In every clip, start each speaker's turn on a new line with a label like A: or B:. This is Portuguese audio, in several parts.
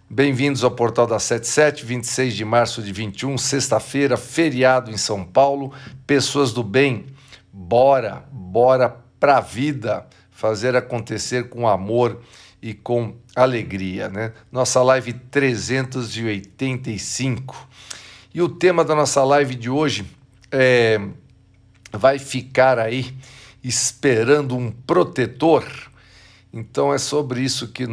A: Bem-vindos ao Portal da 77, 26 de março de 21, sexta-feira, feriado em São Paulo. Pessoas do bem, bora pra vida, fazer acontecer com amor e com alegria, né? Nossa live 385. E o tema da nossa live de hoje vai ficar aí esperando um protetor. Então é sobre isso que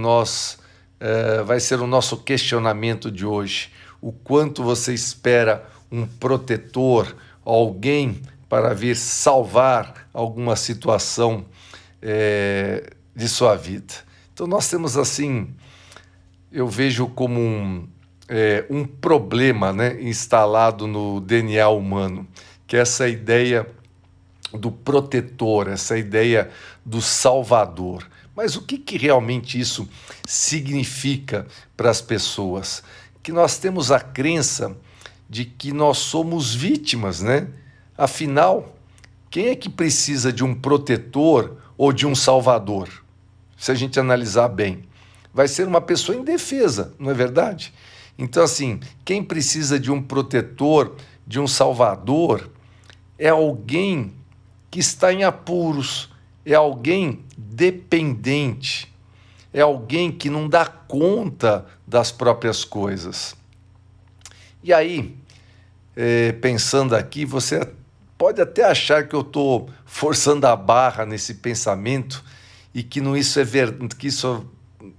A: vai ser o nosso questionamento de hoje. O quanto você espera um protetor, alguém para vir salvar alguma situação de sua vida. Então nós temos assim, eu vejo como um problema, né, instalado no DNA humano, que é essa ideia do protetor, essa ideia do salvador. Mas o que realmente isso significa para as pessoas? Que nós temos a crença de que nós somos vítimas, né? Afinal, quem é que precisa de um protetor ou de um salvador? Se a gente analisar bem, vai ser uma pessoa indefesa, não é verdade? Então, assim, quem precisa de um protetor, de um salvador, é alguém que está em apuros, é alguém dependente, é alguém que não dá conta das próprias coisas. E aí, pensando aqui, você pode até achar que eu estou forçando a barra nesse pensamento e que isso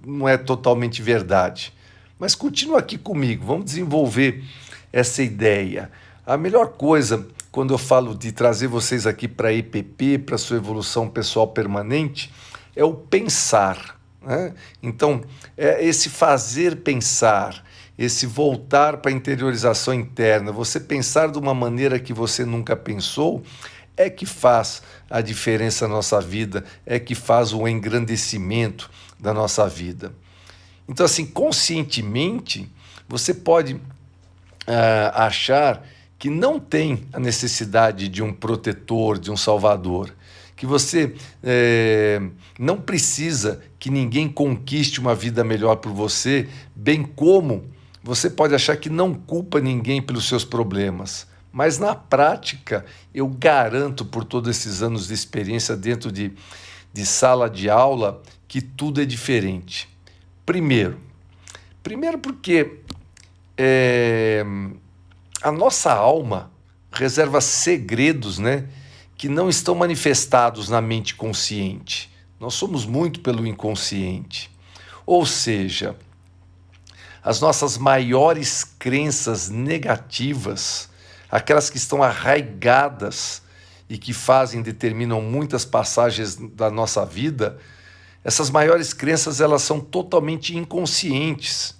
A: não é totalmente verdade. Mas continua aqui comigo, vamos desenvolver essa ideia. A melhor coisa, quando eu falo de trazer vocês aqui para a EPP, para a sua evolução pessoal permanente, é o pensar, né? Então, é esse fazer pensar, esse voltar para a interiorização interna, você pensar de uma maneira que você nunca pensou, é que faz a diferença na nossa vida, é que faz o engrandecimento da nossa vida. Então, assim, conscientemente, você pode achar que não tem a necessidade de um protetor, de um salvador, que você não precisa que ninguém conquiste uma vida melhor por você, bem como você pode achar que não culpa ninguém pelos seus problemas. Mas na prática, eu garanto por todos esses anos de experiência dentro de sala de aula que tudo é diferente. Primeiro porque a nossa alma reserva segredos, né, que não estão manifestados na mente consciente. Nós somos muito pelo inconsciente. Ou seja, as nossas maiores crenças negativas, aquelas que estão arraigadas e que determinam muitas passagens da nossa vida, essas maiores crenças, elas são totalmente inconscientes.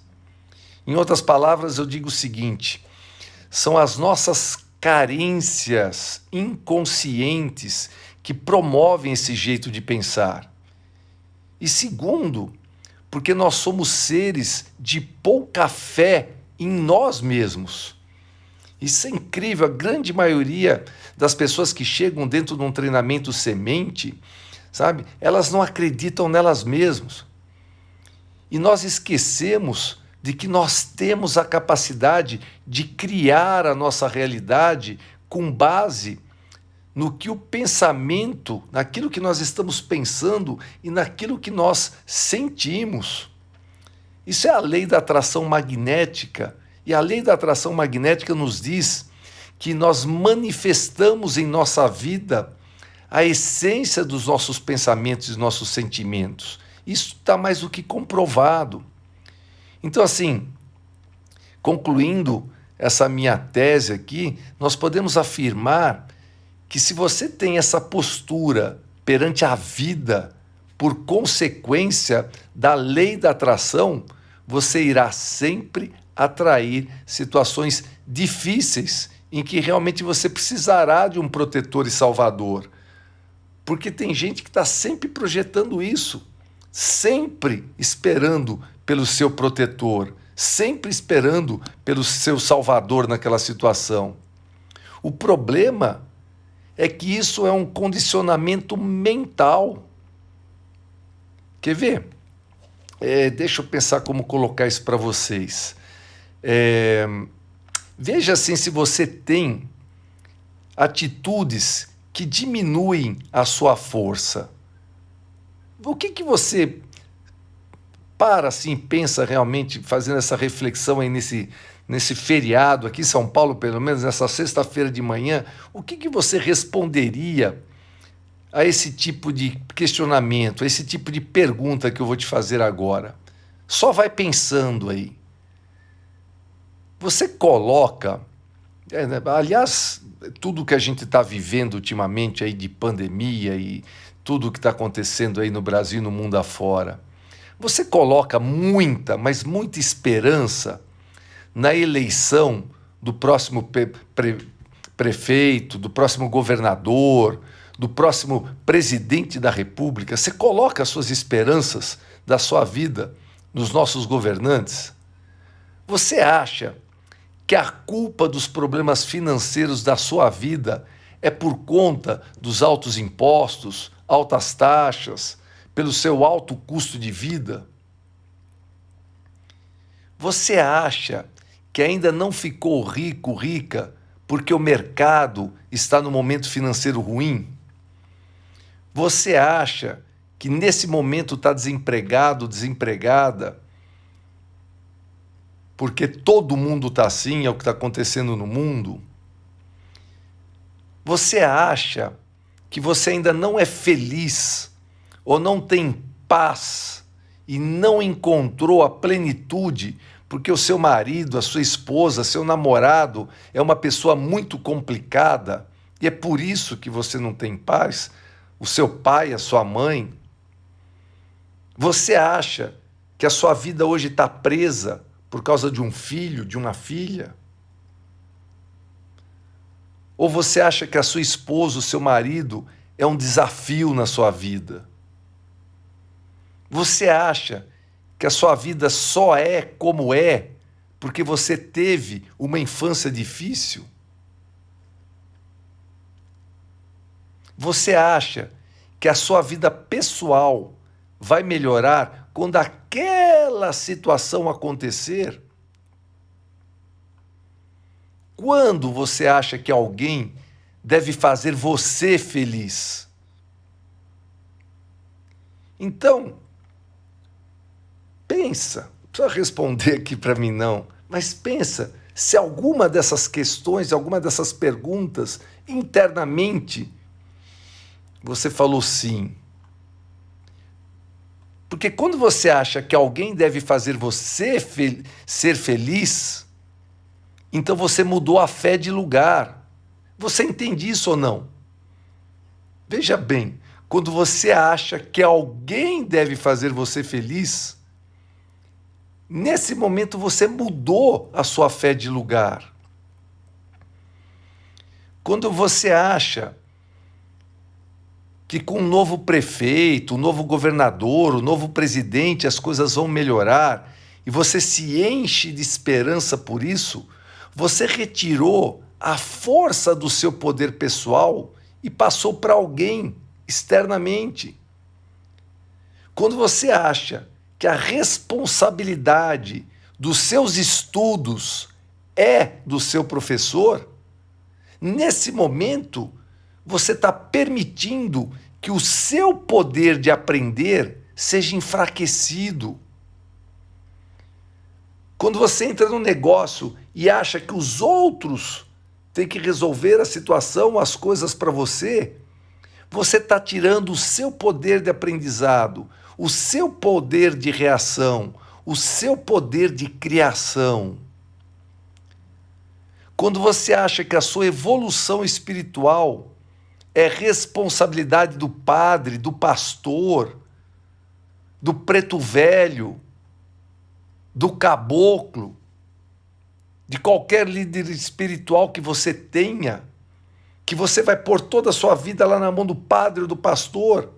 A: Em outras palavras, eu digo o seguinte: são as nossas carências inconscientes que promovem esse jeito de pensar. E segundo, porque nós somos seres de pouca fé em nós mesmos. Isso é incrível, a grande maioria das pessoas que chegam dentro de um treinamento semente, sabe, elas não acreditam nelas mesmas. E nós esquecemos de que nós temos a capacidade de criar a nossa realidade com base no que o pensamento, naquilo que nós estamos pensando e naquilo que nós sentimos. Isso é a lei da atração magnética. E a lei da atração magnética nos diz que nós manifestamos em nossa vida a essência dos nossos pensamentos e nossos sentimentos. Isso está mais do que comprovado. Então, assim, concluindo essa minha tese aqui, nós podemos afirmar que se você tem essa postura perante a vida, por consequência da lei da atração, você irá sempre atrair situações difíceis em que realmente você precisará de um protetor e salvador. Porque tem gente que está sempre projetando isso, sempre esperando pelo seu protetor, sempre esperando pelo seu salvador naquela situação. O problema é que isso é um condicionamento mental. Quer ver? deixa eu pensar como colocar isso para vocês. Veja assim se você tem atitudes que diminuem a sua força. O que você para assim, pensa realmente, fazendo essa reflexão aí nesse feriado aqui em São Paulo, pelo menos nessa sexta-feira de manhã, o que você responderia a esse tipo de questionamento, a esse tipo de pergunta que eu vou te fazer agora? Só vai pensando aí. Você coloca, aliás, tudo que a gente está vivendo ultimamente aí de pandemia e tudo que está acontecendo aí no Brasil e no mundo afora, você coloca muita, mas muita esperança na eleição do próximo prefeito, do próximo governador, do próximo presidente da República? Você coloca as suas esperanças da sua vida nos nossos governantes? Você acha que a culpa dos problemas financeiros da sua vida é por conta dos altos impostos, altas taxas, pelo seu alto custo de vida? Você acha que ainda não ficou rico, rica, porque o mercado está no momento financeiro ruim? Você acha que nesse momento está desempregado, desempregada, porque todo mundo está assim, é o que está acontecendo no mundo? Você acha que você ainda não é feliz ou não tem paz e não encontrou a plenitude porque o seu marido, a sua esposa, seu namorado é uma pessoa muito complicada e é por isso que você não tem paz? O seu pai, a sua mãe? Você acha que a sua vida hoje está presa por causa de um filho, de uma filha? Ou você acha que a sua esposa, o seu marido, é um desafio na sua vida? Você acha que a sua vida só é como é porque você teve uma infância difícil? Você acha que a sua vida pessoal vai melhorar quando aquela situação acontecer? Quando você acha que alguém deve fazer você feliz? Então, pensa, não precisa responder aqui para mim não, mas pensa se alguma dessas questões, alguma dessas perguntas, internamente, você falou sim. Porque quando você acha que alguém deve fazer você ser feliz, então você mudou a fé de lugar. Você entende isso ou não? Veja bem, quando você acha que alguém deve fazer você feliz, nesse momento você mudou a sua fé de lugar. Quando você acha que com um novo prefeito, um novo governador, um novo presidente as coisas vão melhorar e você se enche de esperança por isso, você retirou a força do seu poder pessoal e passou para alguém externamente. Quando você acha que a responsabilidade dos seus estudos é do seu professor, nesse momento você está permitindo que o seu poder de aprender seja enfraquecido. Quando você entra num negócio e acha que os outros têm que resolver a situação, as coisas para você, você está tirando o seu poder de aprendizado, o seu poder de reação, o seu poder de criação. Quando você acha que a sua evolução espiritual é responsabilidade do padre, do pastor, do preto velho, do caboclo, de qualquer líder espiritual que você tenha, que você vai pôr toda a sua vida lá na mão do padre ou do pastor.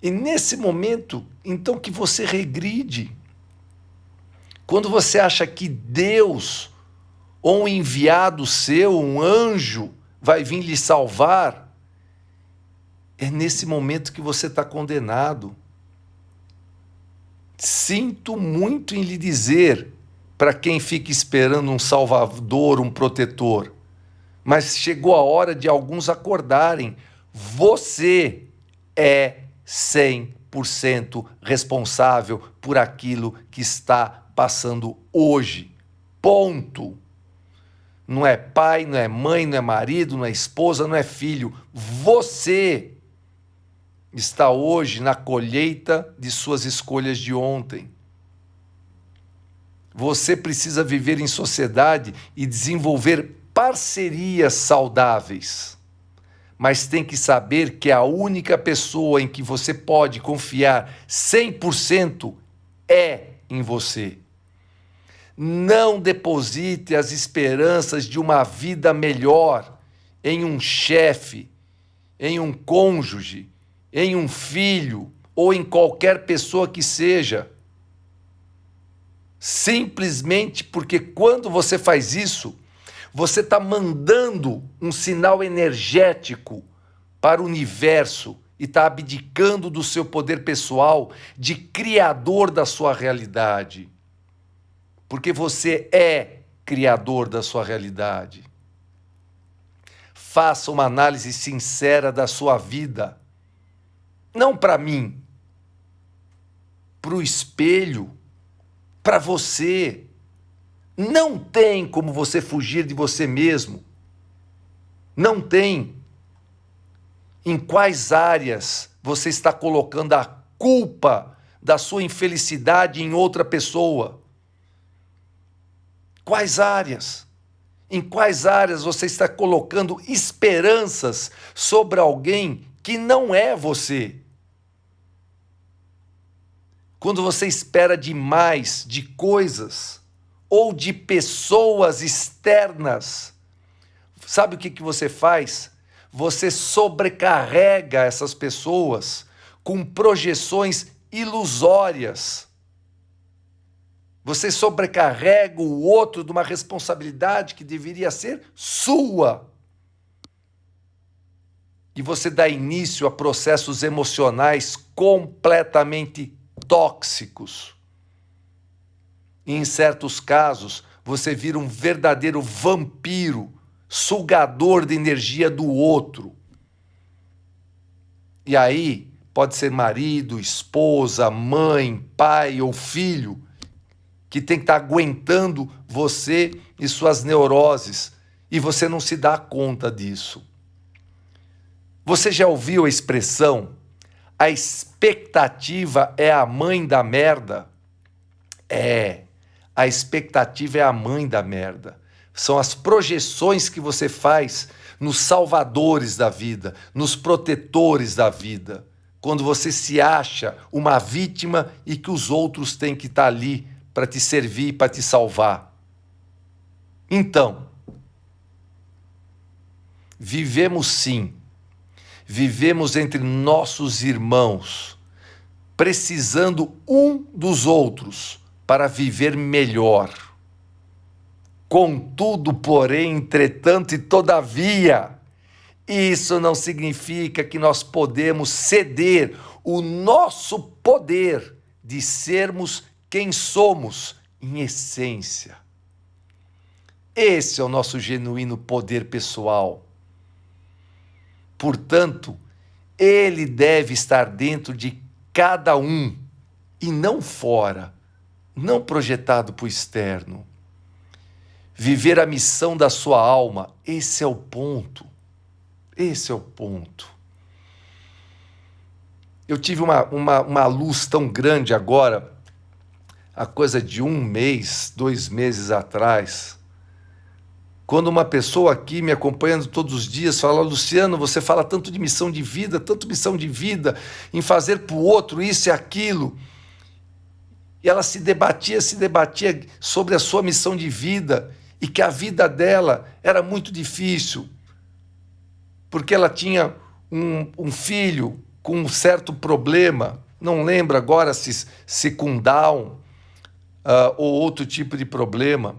A: E nesse momento, então, que você regride. Quando você acha que Deus, ou um enviado seu, um anjo, vai vir lhe salvar, É nesse momento que você está condenado. Sinto muito em lhe dizer, para quem fica esperando um salvador, um protetor, mas chegou a hora de alguns acordarem. Você é 100% responsável por aquilo que está passando hoje. Ponto. Não é pai, não é mãe, não é marido, não é esposa, não é filho. Você está hoje na colheita de suas escolhas de ontem. Você precisa viver em sociedade e desenvolver parcerias saudáveis. Mas tem que saber que a única pessoa em que você pode confiar 100% é em você. Não deposite as esperanças de uma vida melhor em um chefe, em um cônjuge, em um filho ou em qualquer pessoa que seja. Simplesmente porque quando você faz isso, você está mandando um sinal energético para o universo e está abdicando do seu poder pessoal de criador da sua realidade. Porque você é criador da sua realidade. Faça uma análise sincera da sua vida. Não para mim, para o espelho, para você. Não tem como você fugir de você mesmo. Não tem. Em quais áreas você está colocando a culpa da sua infelicidade em outra pessoa? Quais áreas? Em quais áreas você está colocando esperanças sobre alguém que não é você? Quando você espera demais de coisas ou de pessoas externas, sabe o que você faz? Você sobrecarrega essas pessoas com projeções ilusórias. Você sobrecarrega o outro de uma responsabilidade que deveria ser sua. E você dá início a processos emocionais completamente tóxicos. E em certos casos, você vira um verdadeiro vampiro, sugador de energia do outro. E aí, pode ser marido, esposa, mãe, pai ou filho, que tem que estar aguentando você e suas neuroses, e você não se dá conta disso. Você já ouviu a expressão, a expectativa é a mãe da merda? A expectativa é a mãe da merda. São as projeções que você faz nos salvadores da vida, nos protetores da vida, quando você se acha uma vítima e que os outros têm que estar ali para te servir, para te salvar. Então, vivemos sim, vivemos entre nossos irmãos, precisando um dos outros para viver melhor. Contudo, porém, entretanto e todavia, isso não significa que nós podemos ceder o nosso poder de sermos quem somos em essência. Esse é o nosso genuíno poder pessoal. Portanto, ele deve estar dentro de cada um e não fora, não projetado para o externo. Viver a missão da sua alma, esse é o ponto. Esse é o ponto. Eu tive uma luz tão grande agora, há coisa de 1 mês, 2 meses atrás, quando uma pessoa aqui me acompanhando todos os dias fala: Luciano, você fala tanto de missão de vida, tanto missão de vida, em fazer para o outro isso e aquilo. E ela se debatia sobre a sua missão de vida e que a vida dela era muito difícil, porque ela tinha um filho com um certo problema, não lembro agora se com Down ou outro tipo de problema.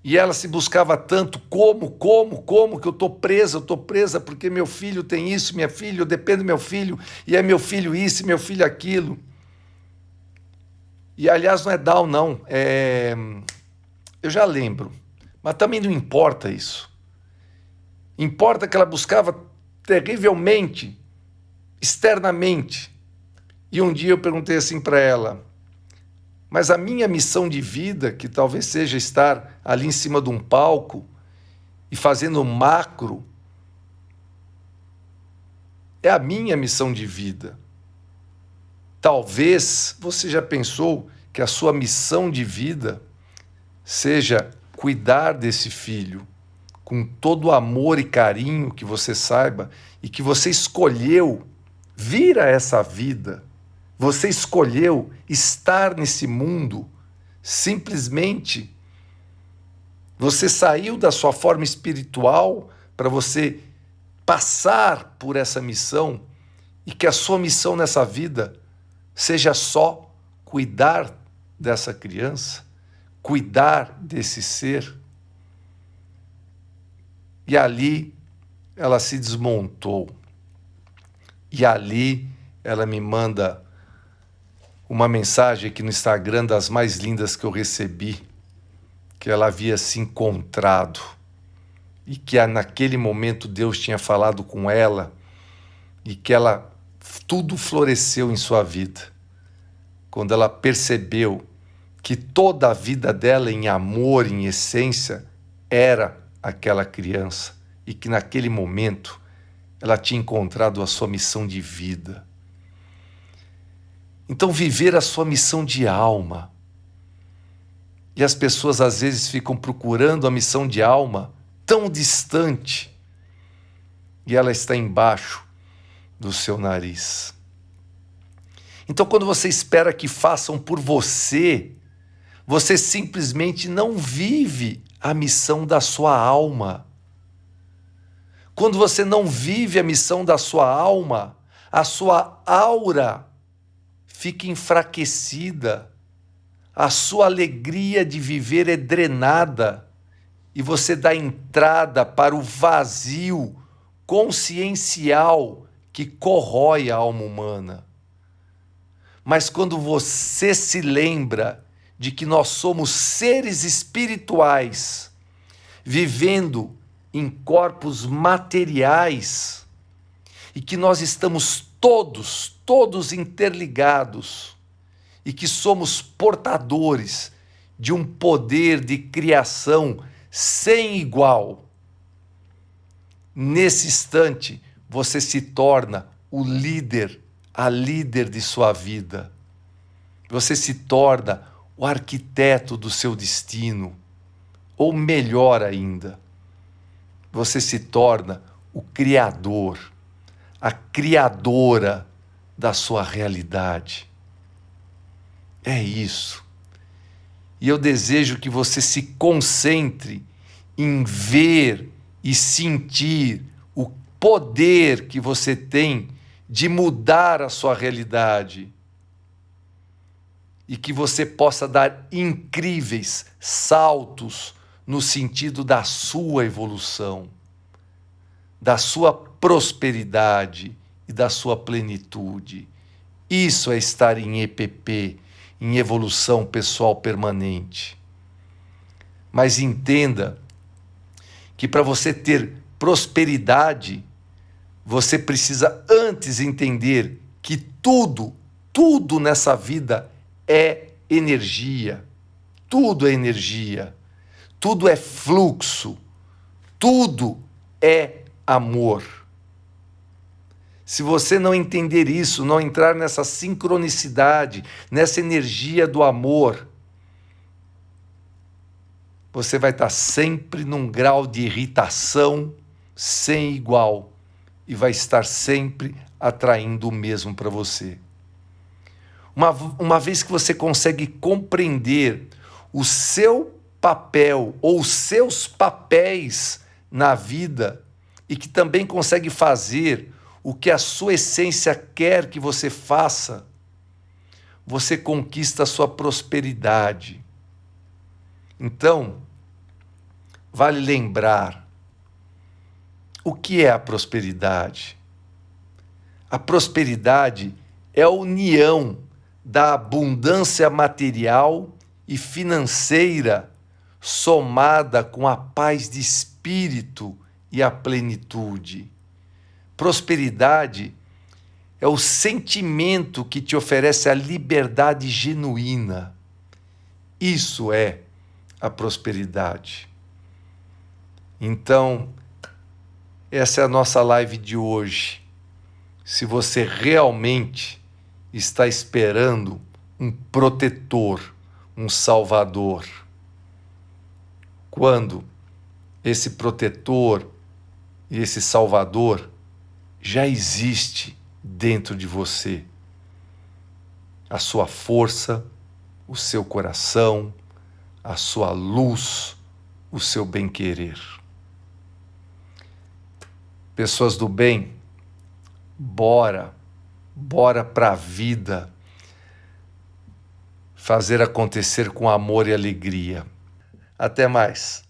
A: E ela se buscava tanto, como, que eu estou presa porque meu filho tem isso, minha filha, eu dependo do meu filho, e é meu filho isso, e meu filho aquilo. E, aliás, não é Down, não, eu já lembro, mas também não importa isso. Importa que ela buscava terrivelmente, externamente. E um dia eu perguntei assim para ela, mas a minha missão de vida, que talvez seja estar ali em cima de um palco e fazendo macro, é a minha missão de vida. Talvez você já pensou que a sua missão de vida seja cuidar desse filho com todo o amor e carinho que você saiba e que você escolheu vir a essa vida. Você escolheu estar nesse mundo, simplesmente você saiu da sua forma espiritual para você passar por essa missão e que a sua missão nessa vida seja só cuidar dessa criança, cuidar desse ser. E ali ela se desmontou. E ali ela me manda uma mensagem aqui no Instagram das mais lindas que eu recebi, que ela havia se encontrado e que naquele momento Deus tinha falado com ela e que tudo floresceu em sua vida. Quando ela percebeu que toda a vida dela em amor, em essência, era aquela criança e que naquele momento ela tinha encontrado a sua missão de vida. Então, viver a sua missão de alma. E as pessoas às vezes ficam procurando a missão de alma tão distante e ela está embaixo do seu nariz. Então, quando você espera que façam por você, você simplesmente não vive a missão da sua alma. Quando você não vive a missão da sua alma, a sua aura fica enfraquecida, a sua alegria de viver é drenada e você dá entrada para o vazio consciencial que corrói a alma humana. Mas quando você se lembra de que nós somos seres espirituais, vivendo em corpos materiais, e que nós estamos todos interligados, e que somos portadores de um poder de criação sem igual. Nesse instante, você se torna o líder, a líder de sua vida. Você se torna o arquiteto do seu destino. Ou melhor ainda, você se torna o criador, a criadora da sua realidade. É isso. E eu desejo que você se concentre em ver e sentir o poder que você tem de mudar a sua realidade. E que você possa dar incríveis saltos no sentido da sua evolução, da sua prosperidade e da sua plenitude. Isso é estar em EPP, em evolução pessoal permanente. Mas entenda que para você ter prosperidade, você precisa antes entender que tudo nessa vida é energia. Tudo é energia. Tudo é fluxo. Tudo é amor. Se você não entender isso, não entrar nessa sincronicidade, nessa energia do amor, você vai estar sempre num grau de irritação sem igual e vai estar sempre atraindo o mesmo para você. Uma vez que você consegue compreender o seu papel ou os seus papéis na vida e que também consegue fazer o que a sua essência quer que você faça, você conquista a sua prosperidade. Então, vale lembrar o que é a prosperidade. A prosperidade é a união da abundância material e financeira somada com a paz de espírito e a plenitude. Prosperidade é o sentimento que te oferece a liberdade genuína. Isso é a prosperidade. Então, essa é a nossa live de hoje. Se você realmente está esperando um protetor, um salvador, quando esse protetor e esse salvador já existe dentro de você, a sua força, o seu coração, a sua luz, o seu bem-querer. Pessoas do bem, bora para a vida fazer acontecer com amor e alegria. Até mais.